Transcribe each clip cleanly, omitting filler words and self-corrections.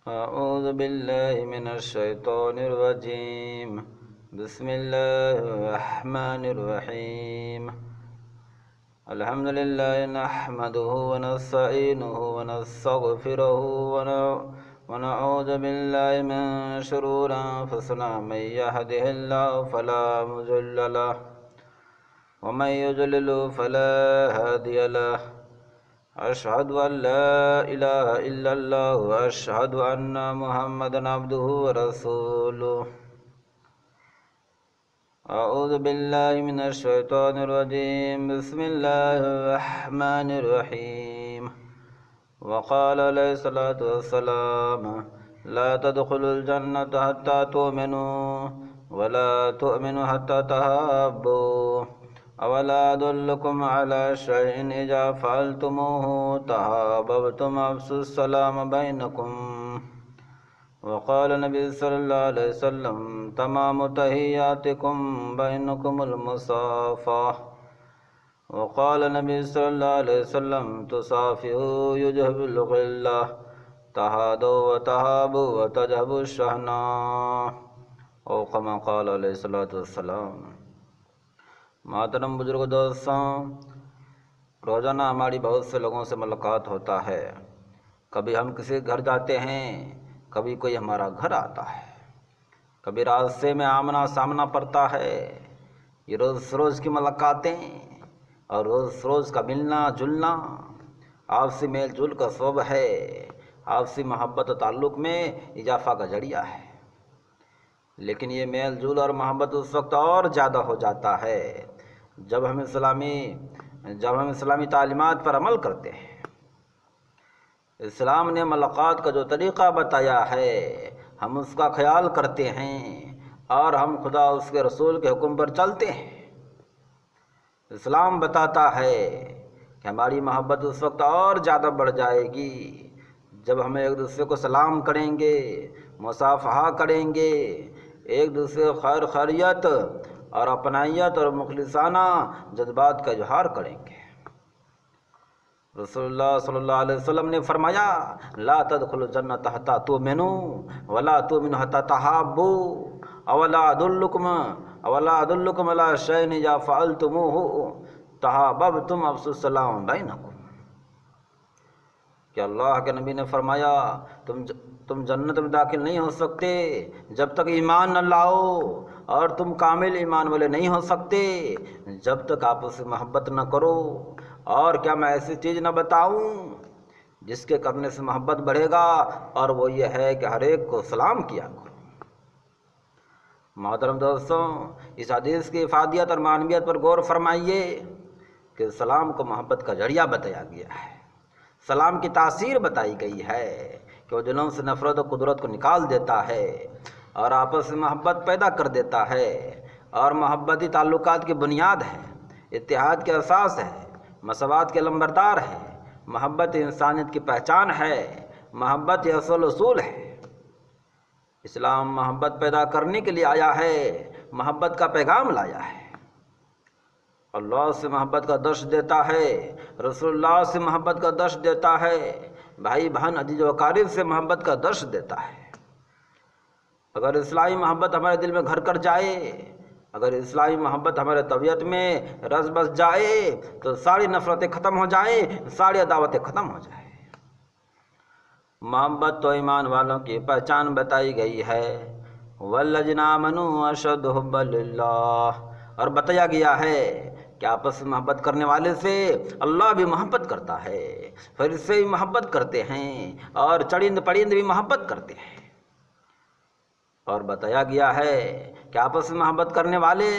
أعوذ بالله من الشيطان الرجيم. بسم الله الرحمن الرحيم. الحمد لله نحمده ونستعينه ونستغفره ونعوذ بالله من شرور أنفسنا. من يهده الله فلا مضل له ومن يضلل فلا هادي له. أشهد أن لا إله إلا الله وأشهد أن محمدا عبده ورسوله. أعوذ بالله من الشيطان الرجيم. بسم الله الرحمن الرحيم. وقال عليه الصلاة والسلام: لا تدخلوا الجنة حتى تؤمنوا ولا تؤمنوا حتى تحابوا. أولا أدلكم على شيء إذا فعلتموه تحاببتم أفشوا السلام بينكم. وقال النبي صلى الله عليه وسلم: تمام تحياتكم بينكم المصافحة. وقال النبي صلى الله عليه وسلم: تصافحوا يذهب الغلة، تهادوا وتهابوا وتذهب الشحناء. او كما قال علیہ الصلوۃ والسلام. محترم بزرگ دوستوں، روزانہ ہماری بہت سے لوگوں سے ملاقات ہوتا ہے. کبھی ہم کسی گھر جاتے ہیں، کبھی کوئی ہمارا گھر آتا ہے، کبھی راستے میں آمنا سامنا پڑتا ہے. یہ روز روز کی ملاقاتیں اور روز روز کا ملنا جلنا آپسی میل جول کا سبب ہے، آپسی محبت و تعلق میں اضافہ کا ذریعہ ہے. لیکن یہ میل جول اور محبت اس وقت اور زیادہ ہو جاتا ہے جب ہم اسلامی تعلیمات پر عمل کرتے ہیں. اسلام نے ملاقات کا جو طریقہ بتایا ہے ہم اس کا خیال کرتے ہیں اور ہم خدا اس کے رسول کے حکم پر چلتے ہیں. اسلام بتاتا ہے کہ ہماری محبت اس وقت اور زیادہ بڑھ جائے گی جب ہم ایک دوسرے کو سلام کریں گے، مصافحہ کریں گے، ایک دوسرے کو خیر خیریت اور اپنائیت اور مخلصانہ جذبات کا اظہار کریں گے. رسول اللہ صلی اللہ علیہ وسلم نے فرمایا: لا تدخلوا الجنة حتى تؤمنوا ولا تؤمنوا حتى تحابوا. اولا ادلکم علی شیء اذا فعلتموه تحاببتم افشوا السلام بینکم. کہ اللہ کے نبی نے فرمایا تم جنت میں داخل نہیں ہو سکتے جب تک ایمان نہ لاؤ، اور تم کامل ایمان والے نہیں ہو سکتے جب تک آپس سے محبت نہ کرو. اور کیا میں ایسی چیز نہ بتاؤں جس کے کرنے سے محبت بڑھے گا، اور وہ یہ ہے کہ ہر ایک کو سلام کیا کرو. محترم دوستوں، اس حدیث کی افادیت اور معنویت پر غور فرمائیے کہ سلام کو محبت کا ذریعہ بتایا گیا ہے. سلام کی تاثیر بتائی گئی ہے کہ وہ دلوں سے نفرت و قدرت کو نکال دیتا ہے اور آپس میں محبت پیدا کر دیتا ہے، اور محبتی تعلقات کی بنیاد ہے، اتحاد کے اساس ہے، مساوات کے لمبردار ہے. محبت انسانیت کی پہچان ہے، محبت یہ اصول ہے. اسلام محبت پیدا کرنے کے لیے آیا ہے، محبت کا پیغام لایا ہے. اللہ سے محبت کا درس دیتا ہے، رسول اللہ سے محبت کا درس دیتا ہے، بھائی بہن عزیز و اقارب سے محبت کا درس دیتا ہے. اگر اسلامی محبت ہمارے دل میں گھر کر جائے، اگر اسلامی محبت ہمارے طبیعت میں رس بس جائے تو ساری نفرتیں ختم ہو جائیں، ساری عداوتیں ختم ہو جائیں. محبت تو ایمان والوں کی پہچان بتائی گئی ہے. والذین آمنوا اشد حبا للہ. اور بتایا گیا ہے کہ آپس میں محبت کرنے والے سے اللہ بھی محبت کرتا ہے، فرشتے بھی محبت کرتے ہیں، اور چرند پرند بھی محبت کرتے ہیں. اور بتایا گیا ہے کہ آپس میں محبت کرنے والے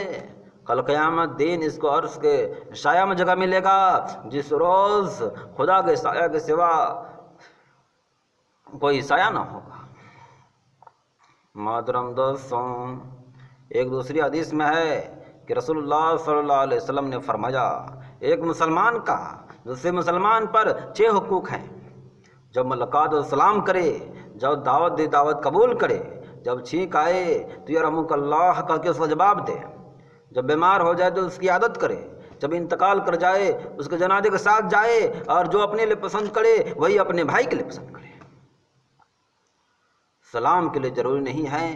کل قیامت دین اس کو عرش کے سایہ میں جگہ ملے گا جس روز خدا کے سایہ کے سوا کوئی سایہ نہ ہوگا. محترم دوستوں، ایک دوسری حدیث میں ہے کہ رسول اللہ صلی اللہ علیہ وسلم نے فرمایا: ایک مسلمان کا دوسرے مسلمان پر 6 حقوق ہیں. جب ملاقات و سلام کرے، جب دعوت دے دعوت قبول کرے، جب چھینک آئے تو یرحمک اللہ کہہ کے اس کا جواب دے، جب بیمار ہو جائے تو اس کی عادت کرے، جب انتقال کر جائے اس کے جنازے کے ساتھ جائے، اور جو اپنے لیے پسند کرے وہی اپنے بھائی کے لیے پسند کرے. سلام کے لیے ضروری نہیں ہے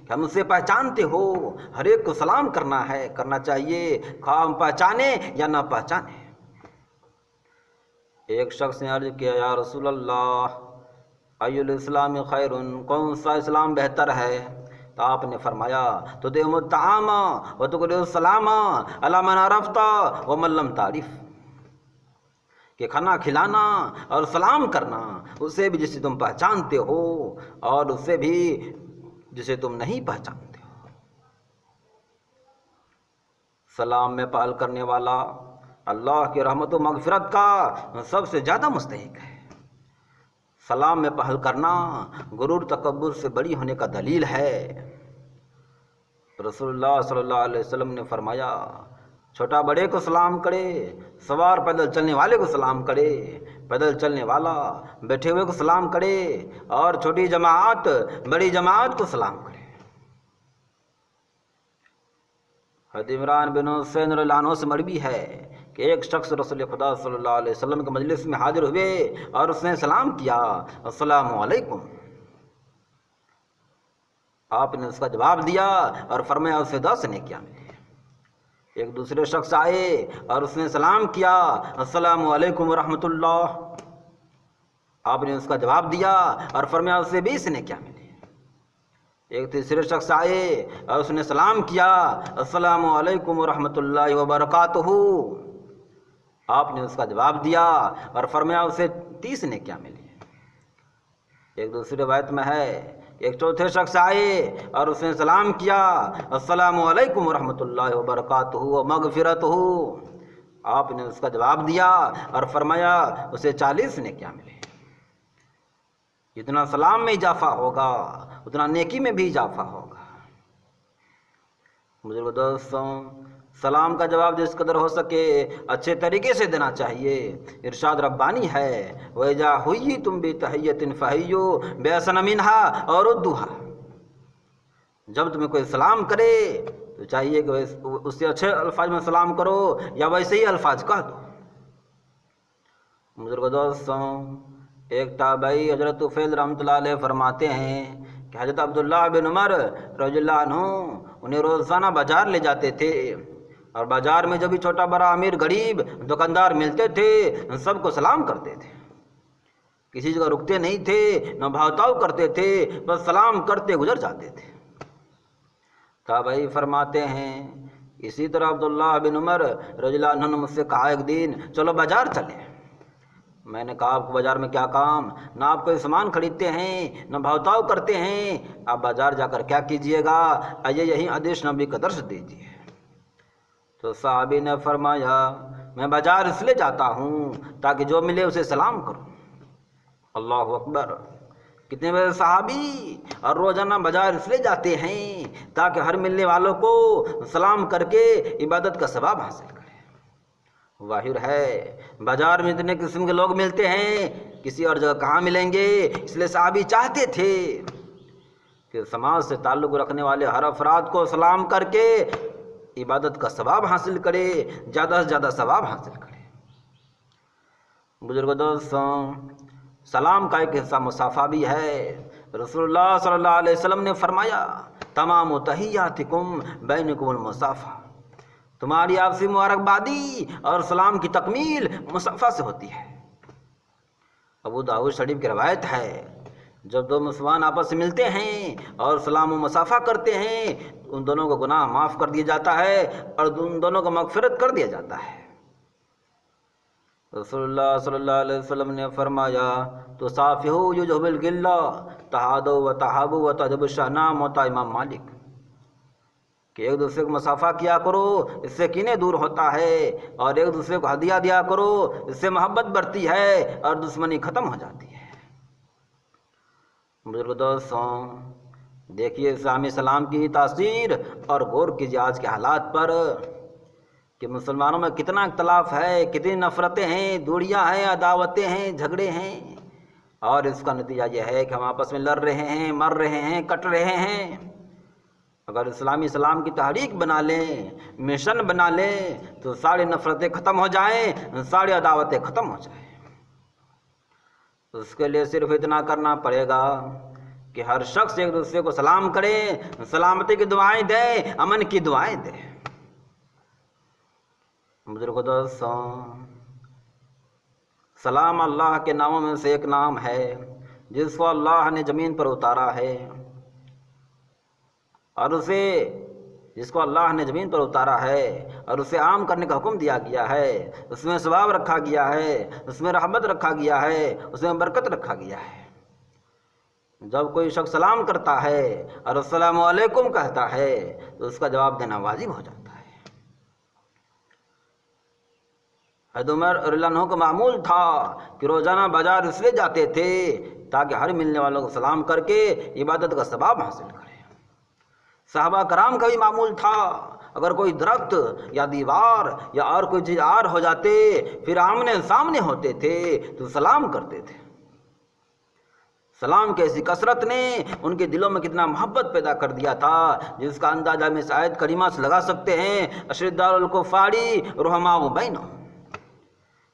کہ ہم اسے پہچانتے ہو، ہر ایک کو سلام کرنا چاہیے، خواہ ہم پہچانے یا نہ پہچانے۔ ایک شخص نے عرض کیا، یا رسول اللہ، ای الاسلام خیر، کون سا اسلام بہتر ہے؟ تو آپ نے فرمایا، تطعم الطعام وتقرئ السلام علی من عرفت ومن لم تعرف، کہ کھانا کھلانا اور سلام کرنا اسے بھی جسے تم پہچانتے ہو اور اسے بھی جسے تم نہیں پہچانتے ہو۔ سلام میں پہل کرنے والا اللہ کی رحمت و مغفرت کا سب سے زیادہ مستحق ہے۔ سلام میں پہل کرنا غرور تکبر سے بری ہونے کا دلیل ہے۔ رسول اللہ صلی اللہ علیہ وسلم نے فرمایا، چھوٹا بڑے کو سلام کرے، سوار پیدل چلنے والے کو سلام کرے، پیدل چلنے والا بیٹھے ہوئے کو سلام کرے، اور چھوٹی جماعت بڑی جماعت کو سلام کرے۔ حضرت عمران بن حسین رضی اللہ عنہ سے مروی ہے کہ ایک شخص رسول خدا صلی اللہ علیہ وسلم کے مجلس میں حاضر ہوئے اور اس نے سلام کیا، السلام علیکم۔ آپ نے اس کا جواب دیا اور فرمایا، اسے 10 نیکیاں ملی۔ ایک دوسرے شخص آئے اور اس نے سلام کیا، السلام علیکم ورحمۃ اللہ۔ آپ نے اس کا جواب دیا اور فرمایا، اسے 20 نیکیاں ملی۔ ایک تیسرے شخص آئے اور اس نے سلام کیا، السلام علیکم ورحمۃ اللہ وبرکاتہ۔ آپ نے اس کا جواب دیا اور فرمایا، اسے 30 نیکیاں ملی۔ ایک دوسری روایت میں ہے، ایک چوتھے شخص آئے اور اس نے سلام کیا، السلام علیکم ورحمۃ اللہ وبرکاتہ ومغفرتہ۔ آپ نے اس کا جواب دیا اور فرمایا، اسے 40 نیکیاں ملی۔ جتنا سلام میں اضافہ ہوگا اتنا نیکی میں بھی اضافہ ہوگا۔ بزرگ دوستوں، سلام کا جواب جس قدر ہو سکے اچھے طریقے سے دینا چاہیے۔ ارشاد ربانی ہے، وَإِذَا حُيِّيتُم بِتَحِيَّةٍ فَحَيُّوا بِأَحْسَنَ مِنْهَا أَوْ رُدُّوهَا۔ جب تمہیں کوئی سلام کرے تو چاہیے کہ اس سے اچھے الفاظ میں سلام کرو یا ویسے ہی الفاظ کہہ دو۔ بزرگ دوستوں، ایک تابعی حضرت طفیل رحمۃ اللہ علیہ فرماتے ہیں کہ حضرت عبداللہ بن عمر رضی اللہ عنہ انہیں روزانہ بازار لے جاتے تھے، اور بازار میں جو بھی چھوٹا بڑا امیر غریب دکاندار ملتے تھے سب کو سلام کرتے تھے، کسی جگہ رکتے نہیں تھے، نہ بھاؤتاؤ کرتے تھے، بس سلام کرتے گزر جاتے تھے۔ تابعی فرماتے ہیں، اسی طرح عبداللہ بن عمر رضی اللہ عنہ نے مجھ سے کہا ایک دن، چلو بازار چلیں۔ میں نے کہا، آپ کو بازار میں کیا کام؟ نہ آپ کوئی سامان خریدتے ہیں نہ بھاؤتاؤ کرتے ہیں، آپ بازار جا کر کیا کیجئے گا؟ آئیے یہی حدیث نبی کا درس دیجیے۔ تو صحابی نے فرمایا، میں بازار اس لیے جاتا ہوں تاکہ جو ملے اسے سلام کروں۔ اللہ اکبر! کتنے بڑے صحابی! اور روزانہ بازار اس لیے جاتے ہیں تاکہ ہر ملنے والوں کو سلام کر کے عبادت کا ثواب حاصل کریں۔ ظاہر ہے بازار میں اتنے قسم کے لوگ ملتے ہیں، کسی اور جگہ کہاں ملیں گے؟ اس لیے صحابی چاہتے تھے کہ سماج سے تعلق رکھنے والے ہر افراد کو سلام کر کے عبادت کا ثواب حاصل کرے، زیادہ سے زیادہ ثواب حاصل کرے۔ بزرگ دوستوں، سلام کا ایک حصہ مصافحہ بھی ہے۔ رسول اللہ صلی اللہ علیہ وسلم نے فرمایا، تمام تحیاتکم بینکم المصافحہ، تمہاری آپسی مبارکبادی اور سلام کی تکمیل مصافحہ سے ہوتی ہے۔ ابو داؤد شریف کی روایت ہے، جب دو مسلمان آپس میں ملتے ہیں اور سلام و مصافحہ کرتے ہیں ان دونوں کو گناہ معاف کر دیا جاتا ہے اور ان دونوں کو مغفرت کر دیا جاتا ہے۔ رسول اللہ صلی اللہ علیہ وسلم نے فرمایا، تصافحوا یذهب الغل تحادوا وتحابوا وتذهب الشحناء، موطا امام مالک، کہ ایک دوسرے کو مصافحہ کیا کرو، اس سے کینے دور ہوتا ہے، اور ایک دوسرے کو ہدیہ دیا کرو، اس سے محبت بڑھتی ہے اور دشمنی ختم ہو جاتی ہے۔ بزرگ دوستوں، دیکھیے اسلامی سلام کی تاثیر اور غور کیجیے آج کے حالات پر کہ مسلمانوں میں کتنا اختلاف ہے، کتنی نفرتیں ہیں، دوریاں ہیں، عداوتیں ہیں، جھگڑے ہیں، اور اس کا نتیجہ یہ ہے کہ ہم آپس میں لڑ رہے ہیں، مر رہے ہیں، کٹ رہے ہیں۔ اگر اسلامی سلام کی تحریک بنا لیں، مشن بنا لیں تو ساری نفرتیں ختم ہو جائیں، ساری عداوتیں ختم ہو جائیں۔ اس کے لیے صرف اتنا کرنا پڑے گا کہ ہر شخص ایک دوسرے کو سلام کرے، سلامتی کی دعائیں دے، امن کی دعائیں دے۔ بزرگوں دوستوں، سلام اللہ کے ناموں میں سے ایک نام ہے جس کو اللہ نے زمین پر اتارا ہے، اور جس کو اللہ نے زمین پر اتارا ہے اور اسے عام کرنے کا حکم دیا گیا ہے، اس میں ثواب رکھا گیا ہے، اس میں رحمت رکھا گیا ہے، اس میں برکت رکھا گیا ہے۔ جب کوئی شخص سلام کرتا ہے اور السلام علیکم کہتا ہے تو اس کا جواب دینا واجب ہو جاتا ہے۔ حضرت عمر رضی اللہ عنہ کا معمول تھا کہ روزانہ بازار اس لیے جاتے تھے تاکہ ہر ملنے والوں کو سلام کر کے عبادت کا ثواب حاصل کرے۔ صحابہ کرام کا بھی معمول تھا، اگر کوئی درخت یا دیوار یا اور کوئی چیز آر ہو جاتے پھر آمنے سامنے ہوتے تھے تو سلام کرتے تھے۔ سلام کی ایسی کثرت نے ان کے دلوں میں کتنا محبت پیدا کر دیا تھا جس کا اندازہ ہم اس آیت کریمہ سے لگا سکتے ہیں، اشداء علی الکفار رحماء بینہم،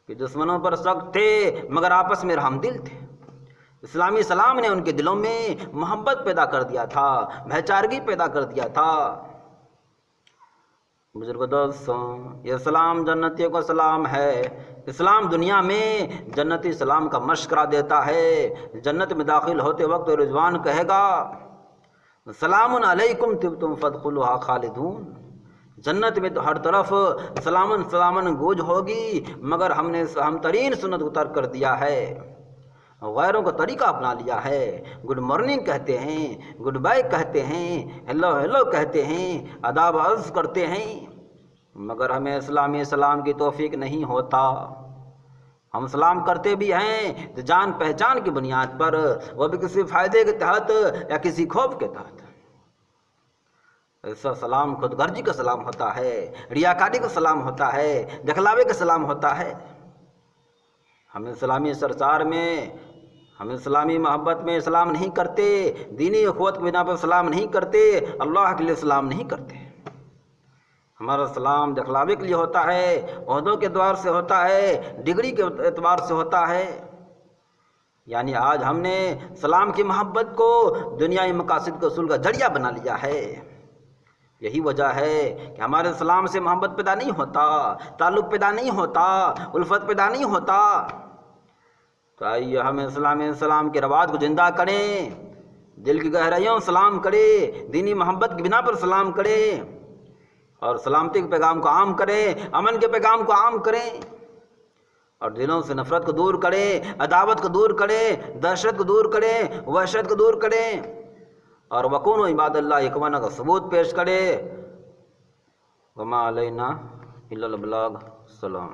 کہ دشمنوں پر سخت تھے مگر آپس میں رحم دل تھے۔ اسلامی سلام نے ان کے دلوں میں محبت پیدا کر دیا تھا، بھائی چارگی پیدا کر دیا تھا۔ بزرگ دوستوں، یہ سلام جنتیوں کا سلام ہے۔ اسلام دنیا میں جنتی سلام کا مشق کرا دیتا ہے۔ جنت میں داخل ہوتے وقت رضوان کہے گا سلام علیکم طبتم فادخلوها خالدون۔ جنت میں تو ہر طرف سلامن سلامن گوج ہوگی، مگر ہم ترین سنت کو ترک کر دیا ہے، غیروں کا طریقہ اپنا لیا ہے۔ گڈ مارننگ کہتے ہیں، گڈ بائی کہتے ہیں، ہیلو ہیلو کہتے ہیں، آداب عرض کرتے ہیں، مگر ہمیں اسلامی سلام کی توفیق نہیں ہوتا۔ ہم سلام کرتے بھی ہیں تو جان پہچان کی بنیاد پر، وہ بھی کسی فائدے کے تحت یا کسی خوف کے تحت۔ ایسا سلام خود غرضی کا سلام ہوتا ہے، ریاکاری کا سلام ہوتا ہے، دکھلاوے کا سلام ہوتا ہے۔ ہم اسلامی سرشار میں، ہم اسلامی محبت میں سلام نہیں کرتے، دینی اخوت کی بنا پر سلام نہیں کرتے، اللہ کے لیے سلام نہیں کرتے۔ ہمارا سلام دکھلاوے کے لیے ہوتا ہے، عہدوں کے اعتبار سے ہوتا ہے، ڈگری کے اعتبار سے ہوتا ہے۔ یعنی آج ہم نے سلام کی محبت کو دنیائی مقاصد کے اصول کا ذریعہ بنا لیا ہے۔ یہی وجہ ہے کہ ہمارے سلام سے محبت پیدا نہیں ہوتا، تعلق پیدا نہیں ہوتا، الفت پیدا نہیں ہوتا۔ تو آئیے ہم اسلامی سلام کے رواج کو زندہ کریں، دل کی گہرائیوں سلام کرے، دینی محبت کی بنا پر سلام کرے، اور سلامتی کے پیغام کو عام کریں، امن کے پیغام کو عام کریں، اور دلوں سے نفرت کو دور کریں، عداوت کو دور کریں، دہشت کو دور کریں، وحشت کو دور کریں، اور وکونوا عباد اللہ اخوانا کا ثبوت پیش کرے۔ وما علینا الا البلاغ۔ السلام۔